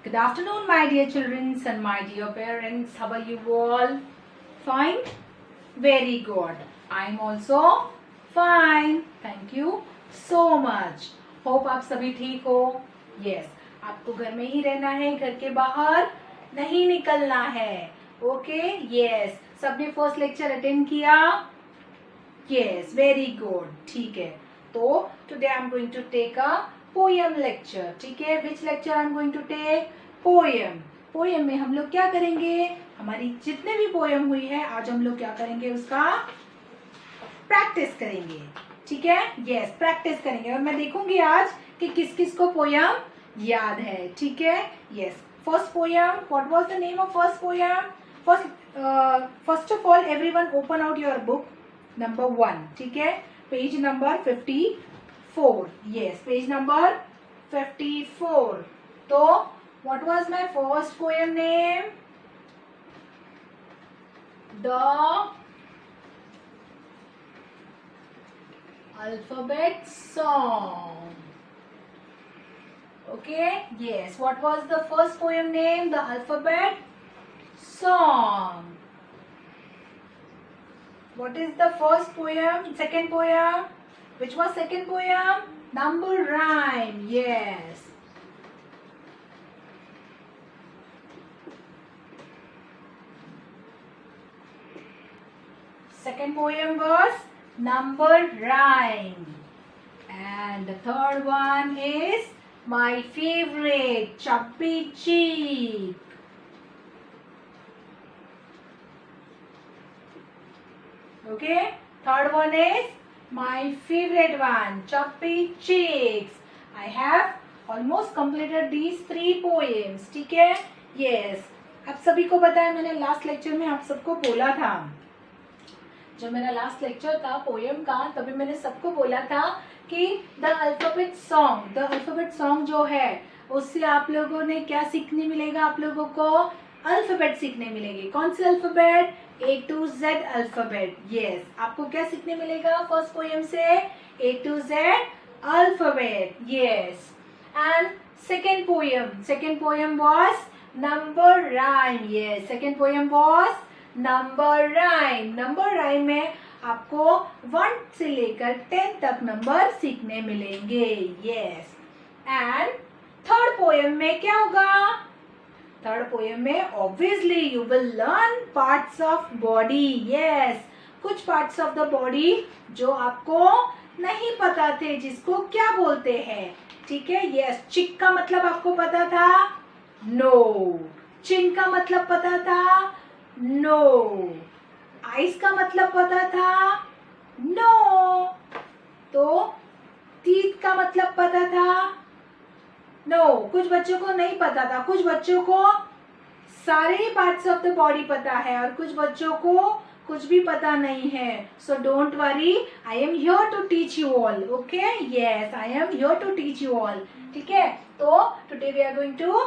Good afternoon, my dear children and my dear parents. How are you all? Fine? Very good. I'm also fine. Thank you so much. Hope आप सभी ठीक हो. Yes. आपको घर में ही रहना है, घर के बाहर नहीं निकलना है. Okay? Yes. सबने फर्स्ट लेक्चर अटेंड किया? Yes. Very good. ठीक है. तो today I'm going to take a poem lecture. ठीक है, which lecture I am going to take? Poem. Poem में हम लोग क्या करेंगे? हमारी जितने भी पोयम हुई है आज हम लोग क्या करेंगे, उसका प्रैक्टिस करेंगे. ठीक है, यस, प्रैक्टिस करेंगे. और मैं देखूंगी आज कि किस किस को पोयम याद है. ठीक है, yes. First poem, what was the name of first poem? First of all everyone open out your book number 1. ठीक है, page number 54. Yes, page number 54. So, what was my first poem name? The Alphabet Song. Okay, yes. What was the first poem name? The Alphabet Song. What is the first poem? Second poem? Which was second poem? Number rhyme. Yes. Second poem was number rhyme. And the third one is my favorite, Chubby Cheek. Okay. Third one is my favorite one, Chubby Cheeks. I have almost completed these 3 poems. ठीक है, yes. आप सभी को पता है, मैंने last lecture में आप सबको बोला था, जो मेरा लास्ट लेक्चर था पोयम का, तभी मैंने सबको बोला था कि द अल्फाबेट सॉन्ग जो है उससे आप लोगों ने क्या सीखने मिलेगा, आप लोगों को अल्फाबेट सीखने मिलेगी. कौन सी alphabet? A to Z alphabet. Yes, आपको क्या सीखने मिलेगा फर्स्ट पोयम से? A to Z alphabet. Yes. And second poem was number rhyme. Yes, second poem was number rhyme. Number rhyme में आपको 1 से लेकर 10 तक नंबर सीखने मिलेंगे. यस. एंड थर्ड पोयम में क्या होगा? थर्ड पोयम में obviously you will learn parts of body. Yes, कुछ पार्ट्स ऑफ द बॉडी जो आपको नहीं पता थे, जिसको क्या बोलते हैं. ठीक है, यस. चिक का मतलब आपको पता था? नो. चिन का मतलब पता था? नो. आइस का मतलब पता था? नो. तो टीथ का मतलब पता था? नो. कुछ बच्चों को नहीं पता था, कुछ बच्चों को सारे ही पार्ट्स ऑफ द बॉडी पता है और कुछ बच्चों को कुछ भी पता नहीं है. So don't worry, I am here to teach you all. Okay, yes, I am here to teach you all. ठीक है, तो today we are going to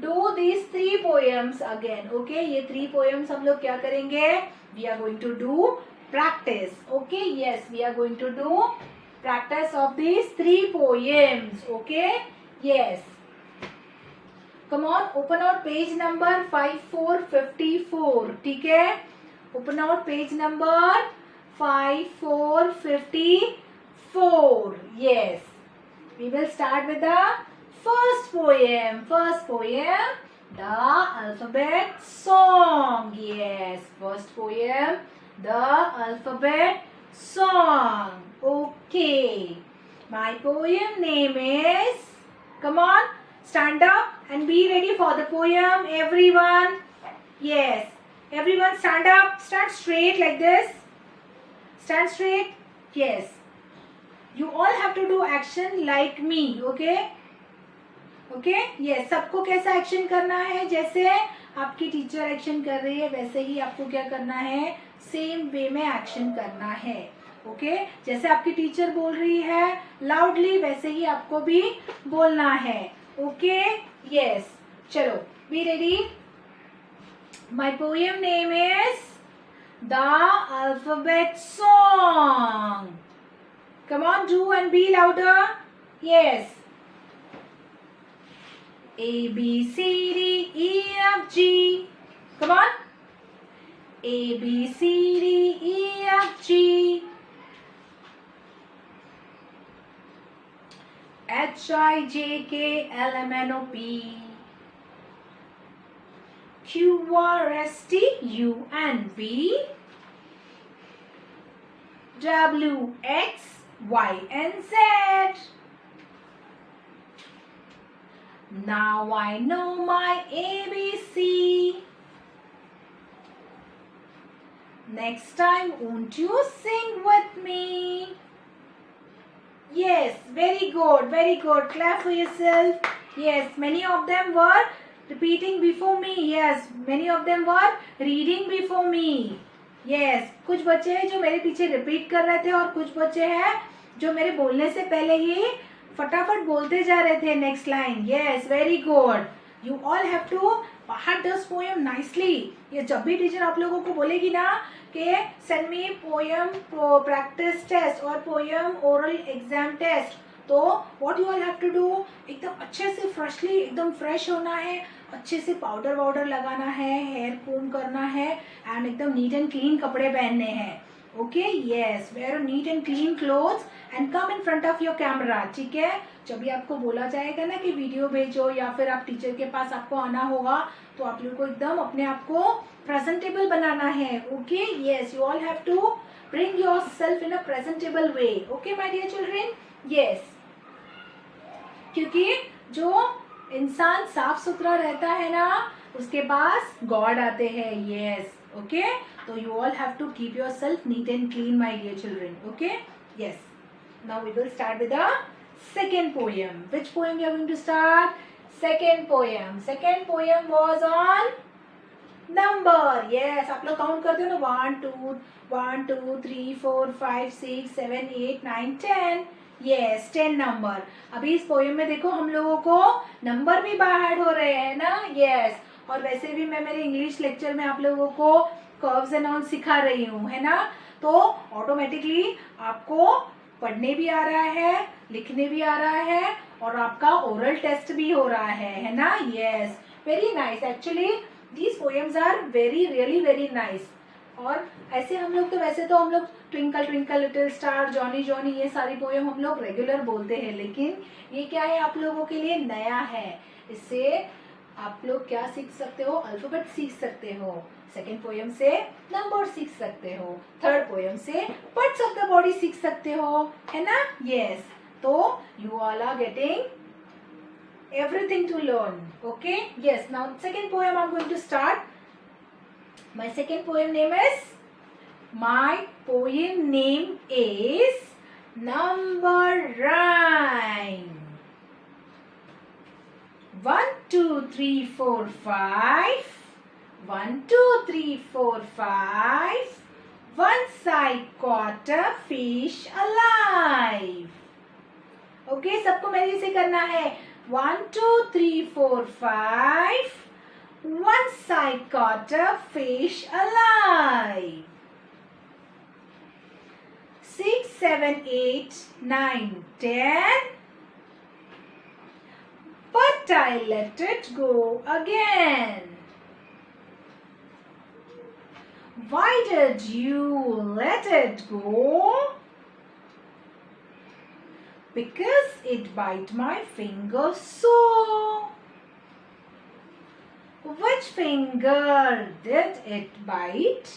do these 3 poems again. Okay, ये 3 पोएम्स हम लोग क्या करेंगे? We are going to do practice. Okay, yes, we are going to do practice of these 3 poems. Okay, yes. Come on, open out page number 5454. ठीक है, open out page number 5454. Yes, we will start with the first poem. The Alphabet Song. Yes, first poem, the Alphabet Song. Okay, my poem name is, come on, stand up and be ready for the poem, everyone. Yes, everyone stand up, stand straight like this, stand straight. Yes, you all have to do action like me. Okay, okay, yes. सबको कैसा action करना है? जैसे आपकी teacher action कर रही है वैसे ही आपको क्या करना है? सेम वे में एक्शन करना है. ओके, जैसे आपकी टीचर बोल रही है लाउडली, वैसे ही आपको भी बोलना है. Okay, yes. चलो, be ready. My poem name is the alphabet song. Come on, do and be louder. Yes. A, B, C, D, E, F, G. Come on. A, B, C, D, E, F, G. H, I, J, K, L, M, N, O, P. Q, R, S, T, U, N, V. W, X, Y, and Z. Now I know my ABC. Next time, won't you sing with me? Yes, very good, very good. Clap for yourself. Yes, many of them were repeating before me. Yes, many of them were reading before me. Yes, कुछ बच्चे हैं जो मेरे पीछे repeat कर रहे थे और कुछ बच्चे हैं जो मेरे बोलने से पहले ही फटाफट बोलते जा रहे थे next line. Yes, very good. You all have to बाहर दिस पोएम नाइसली. ये जब भी टीचर आप लोगों को बोलेगी ना कि send me poem practice test और पोएम ओरल एग्जाम टेस्ट, तो what you all have to do, एकदम अच्छे से फ्रेशली, एकदम फ्रेश होना है, अच्छे से पाउडर वाउडर लगाना है, हेयर कोम करना है एंड एकदम नीट एंड क्लीन कपड़े पहनने हैं. Okay, yes, wear neat and clean clothes and come in front of your camera. ठीक है, जब भी आपको बोला जाएगा ना कि वीडियो भेजो या फिर आप टीचर के पास आपको आना होगा, तो आप लोग को एकदम अपने आप को प्रेजेंटेबल बनाना है. Okay, yes, you all have to bring yourself in a presentable way. Okay my dear children. Yes, क्योंकि जो इंसान साफ सुथरा रहता है ना, उसके पास गॉड आते हैं. Yes, okay, so you all have to keep yourself neat and clean, my dear children. Okay, yes, now we will start with the second poem. Which poem we are going to start? Second poem. Second poem was on number. Yes, आप लोग count करते हो ना, 1 2 3 4 5 6 7 8 9 10. Yes, 10 number. अभी इस poem में देखो हम लोगों को नंबर भी बाहर हो रहे हैं ना. यस, और वैसे भी मैं मेरे इंग्लिश लेक्चर में आप लोगों को कर्व्स एंड ऑन सिखा रही हूँ, है ना. तो ऑटोमेटिकली आपको पढ़ने भी आ रहा है, लिखने भी आ रहा है और आपका ओरल टेस्ट भी हो रहा है ना. Yes, very nice. Actually these poems are very really very nice. और ऐसे हम लोग तो वैसे तो हम लोग twinkle twinkle little star, Johnny Johnny, ये सारी पोएम हम लोग रेगुलर बोलते हैं, लेकिन ये क्या है, आप लोगों के लिए नया है. इससे आप लोग क्या सीख सकते हो, अल्फाबेट सीख सकते हो. सेकेंड पोएम से नंबर सीख सकते हो. थर्ड पोएम से पार्ट्स ऑफ द बॉडी सीख सकते हो, है ना. यस, तो you all are getting everything to learn. Okay, yes, now second poem I am going to start. My second poem name is, my poem name is Number Rhyme. 1 2 3 4 5. 1 2 3 4 5. Once I caught a fish alive. Okay, सबको मेरे से करना है. 1 2 3 4 5. Once I caught a fish alive. 6 7 8 9 10. But I let it go again. Why did you let it go? Because it bit my finger so. Which finger did it bite?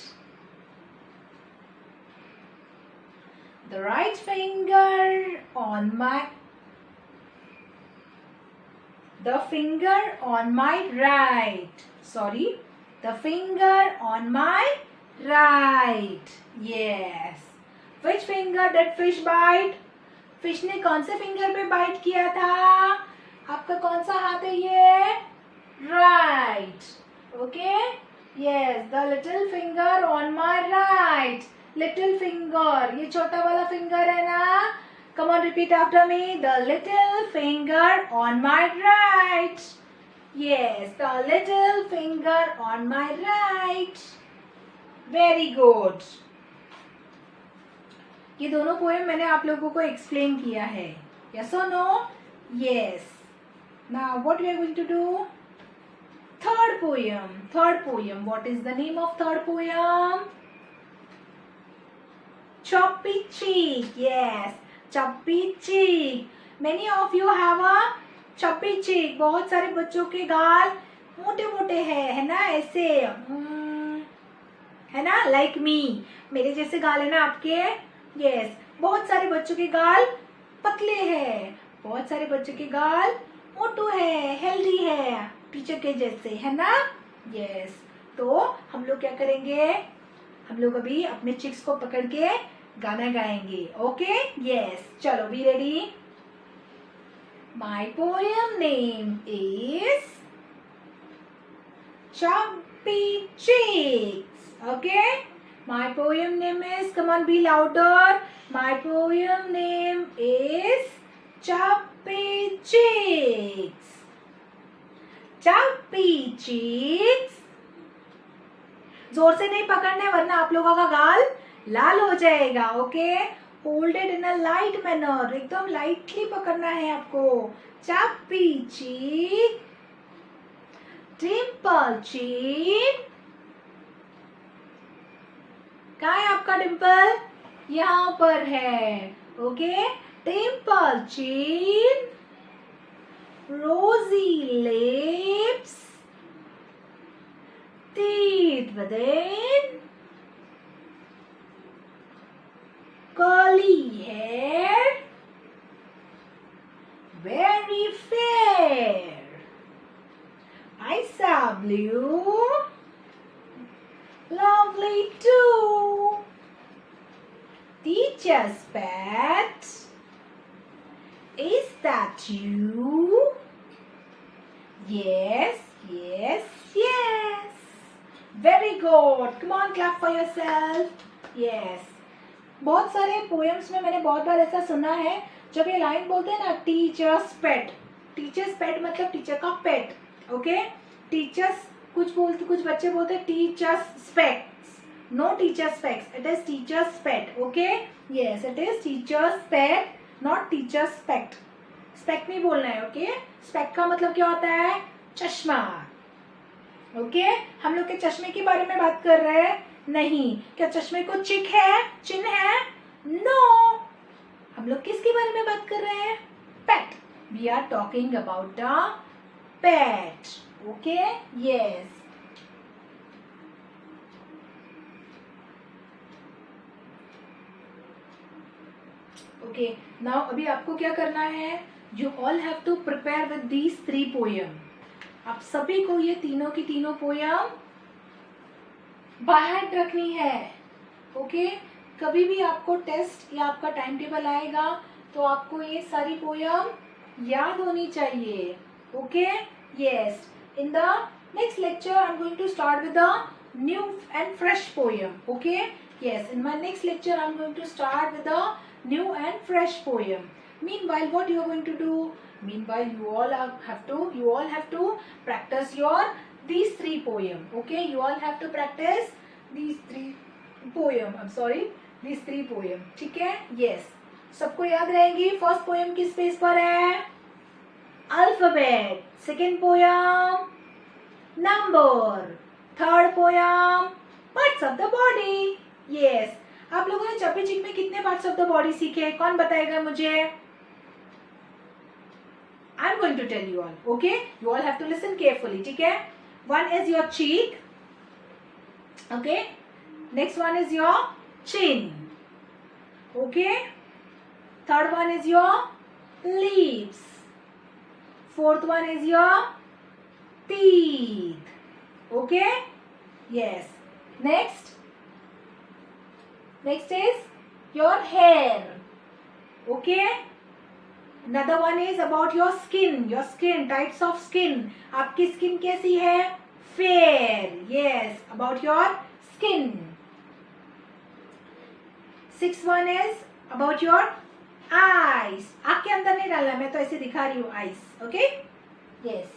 The right finger on my... The finger on my right. Sorry. The finger on my right. Yes. Which finger did fish bite? Fish ने कौन से finger पे bite किया था? आपका कौन सा हाथ है ये? Right. Okay. Yes, the little finger on my right. Little finger. ये छोटा वाला finger है ना? Come on, repeat after me. The little finger on my right. Yes, the little finger on my right. Very good. ये दोनों poem मैंने आप लोगों को एक्सप्लेन किया है. Yes or no? Yes. Now what we are going to do? Third poem. Third poem. What is the name of third poem? Choppy cheek. Yes, choppy cheek. Many of you have a choppy cheek. बहुत सारे बच्चों के गाल मोटे मोटे है ना, ऐसे है ना, like me. मेरे जैसे गाल है ना आपके. Yes, बहुत सारे बच्चों के गाल पतले हैं, बहुत सारे बच्चों के गाल मोटू है, हेल्दी है, टीचर के जैसे, है ना. यस, तो हम लोग क्या करेंगे, हम लोग अभी अपने चिक्स को पकड़ के गाना गाएंगे. ओके. यस, चलो, be ready. My poem name is chubby cheeks. Okay. My poem name is, come on, be louder. My poem name is Choppy Cheeks. Choppy Cheeks. जोर से नहीं पकड़ना है वरना आप लोगों का गाल लाल हो जाएगा. Okay. Hold it in a light manner. एकदम लाइटली पकड़ना है आपको. Choppy Cheek. Dimple Cheek. कहाँ है आपका डिम्पल? यहाँ पर है. ओके. डिम्पल चीन, रोजी lips, teeth within, curly hair, very fair, eyes are blue, lovely too. Teacher's pet. Is that you? Yes, yes, yes. Very good. Come on, clap for yourself. Yes. बहुत सारे पोएम्स में मैंने बहुत बार ऐसा सुना है, जब ये लाइन बोलते हैं ना, टीचर्स पेट. टीचर्स पेट मतलब टीचर का पेट. ओके. टीचर्स कुछ बच्चे बोलते हैं teacher's specs. No teacher's specs, it is teacher's pet. Okay. Yes, it is teacher's pet, not teacher's spec. Spec नहीं बोलना है. ओके. स्पेक्ट का मतलब क्या होता है? चश्मा. ओके. हम लोग के चश्मे के बारे में बात कर रहे हैं? नहीं. क्या चश्मे को चिक है, चिन्ह है? नो. हम लोग किसके बारे में बात कर रहे हैं? Pet. We are talking about the pet. Okay. Yes. Okay. Now अभी आपको क्या करना है? You all have to prepare with these 3 poem. आप सभी को ये तीनों की तीनों पोएम बाहर रखनी है. ओके. कभी भी आपको टेस्ट या आपका टाइम टेबल आएगा तो आपको ये सारी पोएम याद होनी चाहिए. Okay. Yes. In the next lecture, I'm going to start with the new and fresh poem. Okay? Yes. In my next lecture, I'm going to start with the new and fresh poem. Meanwhile, what you are going to do? Meanwhile, you all have to practice these 3 poem. Okay? You all have to practice these 3 poem. I'm sorry, these 3 poem. ठीक है? Yes. सबको याद रहेंगी. First poem किस page पर है? Alphabet. Second poem, number. Third poem, parts of the body. Yes. आप लोगों ने चप्पी चिक में कितने पार्ट्स ऑफ द बॉडी सीखे? कौन बताएगा मुझे? I'm going to tell you all. Okay? You all have to listen carefully. ठीक है? One is your cheek. Okay? Next one is your chin. Okay? Third one is your lips. Fourth one is your teeth. Okay? Yes. Next is your hair. Okay? Another one is about your skin. Your skin, types of skin. आपकी skin कैसी है? Fair. Yes. About your skin. Sixth one is about your eyes. आँख के अंदर नहीं डालना, मैं तो ऐसे दिखा रही हूँ. eyes. Okay? Yes.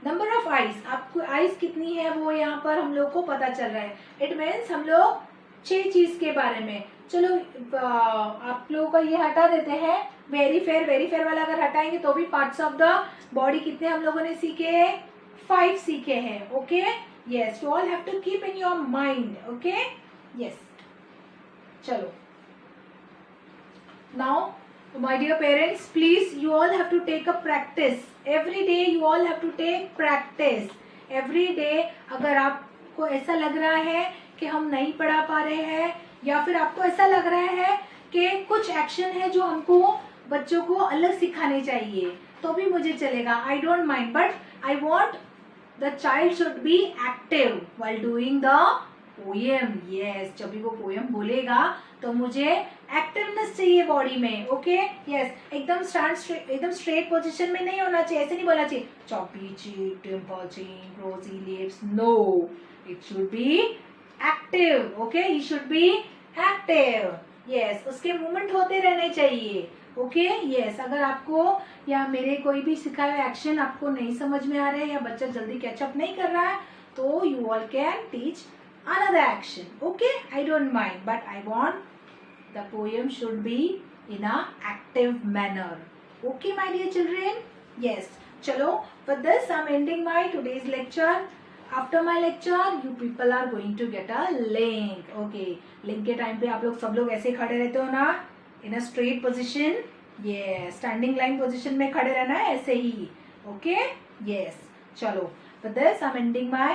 Number of eyes. आपको आईज कितनी है वो यहाँ पर हम लोग को पता चल रहा है. इट मीन्स हम लोग 6 चीज के बारे में. चलो आप लोगों का ये हटा देते हैं. वेरी फेयर वाला अगर हटाएंगे तो भी पार्ट्स ऑफ द बॉडी कितने हम लोगों ने सीखे? 5 सीखे हैं. Okay, yes, you all have to keep in your mind. Okay, yes. चलो, now my dear parents, please you all have to take a practice every day. You all have to take practice every day. अगर आपको ऐसा लग रहा है कि हम नहीं पढ़ा पा रहे हैं, या फिर आपको ऐसा लग रहा है कि कुछ एक्शन है जो हमको बच्चों को अलग सिखाने चाहिए, तो भी मुझे चलेगा. I don't mind, but I want the child should be active while doing the poem. Yes, जब भी वो पोएम बोलेगा तो मुझे एक्टिवनेस चाहिए बॉडी में. ओके, यस, एकदम एकदम स्ट्रेट पोजीशन में नहीं होना चाहिए. ऐसे नहीं बोलना चाहिए choppy cheek, dimple chin, rosy lips. No, it should be active. Okay, he should be active. Yes, उसके मूवमेंट होते रहने चाहिए. Okay, yes. अगर आपको या मेरे कोई भी सिखाए हुए एक्शन आपको नहीं समझ में आ रहे हैं या बच्चा जल्दी कैचअप नहीं कर रहा है, तो you all can teach another action. Okay, I don't mind, but I want the poem should be in a active manner. Okay, my dear children. Yes, chalo, with this I'm ending my today's lecture. After my lecture you people are going to get a link. Okay, link के time पे आप लोग सब लोग ऐसे खड़े रहते हो ना, in a straight position. Yes, standing line position में खड़े रहना है ऐसे ही. Okay, yes. चलो, with this I'm ending my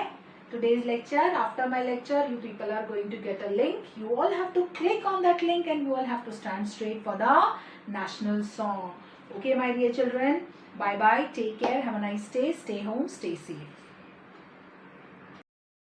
today's lecture. After my lecture you people are going to get a link. You all have to click on that link and you all have to stand straight for the national song. Okay, my dear children, bye bye, take care, have a nice day, stay home, stay safe.